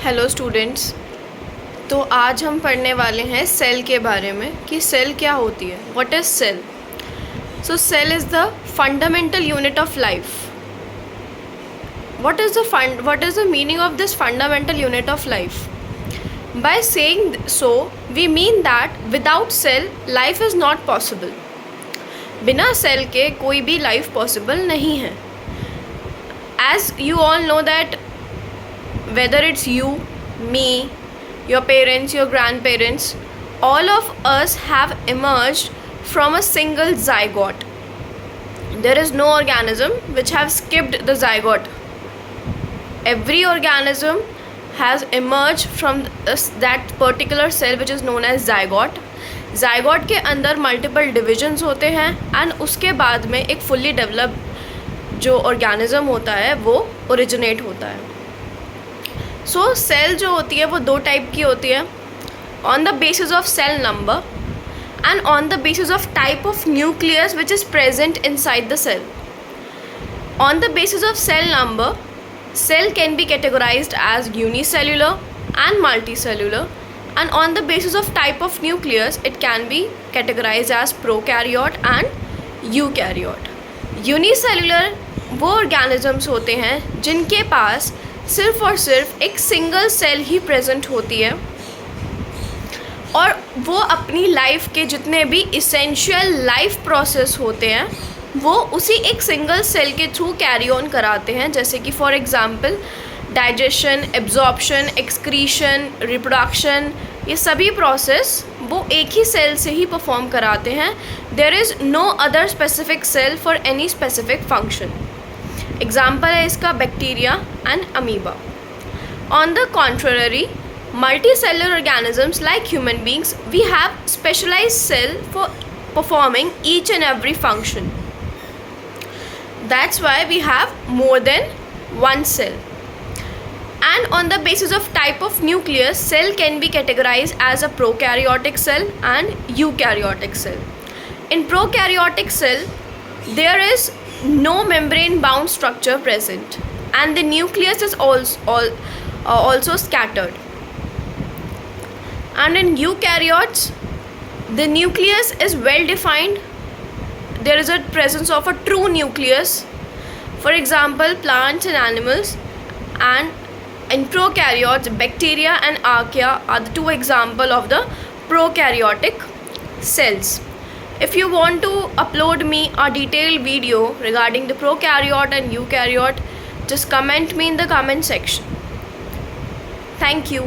Hello students. तो आज हम पढ़ने वाले हैं सेल के बारे में कि सेल क्या होती है। What is cell? So cell is the fundamental unit of life. What is the meaning of this fundamental unit of life? By saying so, we mean that without cell, life is not possible. बिना cell के कोई भी life possible नहीं है. As you all know that whether it's you, me, your parents, your grandparents, all of us have emerged from a single zygote. There is no organism which have skipped the zygote. Every organism has emerged from that particular cell which is known as zygote. zygote के अंदर multiple divisions होते हैं and उसके बाद में एक fully developed जो organism होता है वो ओरिजिनेट होता है. सो सेल जो होती है वो दो टाइप की होती है, on the basis of cell number and on the basis of type of nucleus which is present inside the cell. On the basis of cell number, cell can be categorized as unicellular and multicellular, and on the basis of type of nucleus it can be categorized as prokaryote and eukaryote. Unicellular वो organisms होते हैं जिनके पास सिर्फ और सिर्फ एक single cell ही present होती है और वो अपनी लाइफ के जितने भी इसेंशियल लाइफ प्रोसेस होते हैं वो उसी एक सिंगल सेल के थ्रू कैरी ऑन कराते हैं. जैसे कि for example digestion, absorption, excretion, reproduction, ये सभी प्रोसेस वो एक ही सेल से ही परफॉर्म कराते हैं. There is no other specific cell for any specific function. Example है इसका bacteria and amoeba. On the contrary, multicellular organisms like human beings, we have specialized cell for performing each and every function. That's why we have more than one cell. And on the basis of type of nucleus, cell can be categorized as a prokaryotic cell and eukaryotic cell. In prokaryotic cell, there is no membrane bound structure present and the nucleus is also scattered. And in eukaryotes, the nucleus is well defined. There is a presence of a true nucleus. For example, plants and animals. And in prokaryotes, bacteria and archaea are the two examples of the prokaryotic cells. If you want to upload me a detailed video regarding the prokaryote and eukaryote, just comment me in the comment section. Thank you.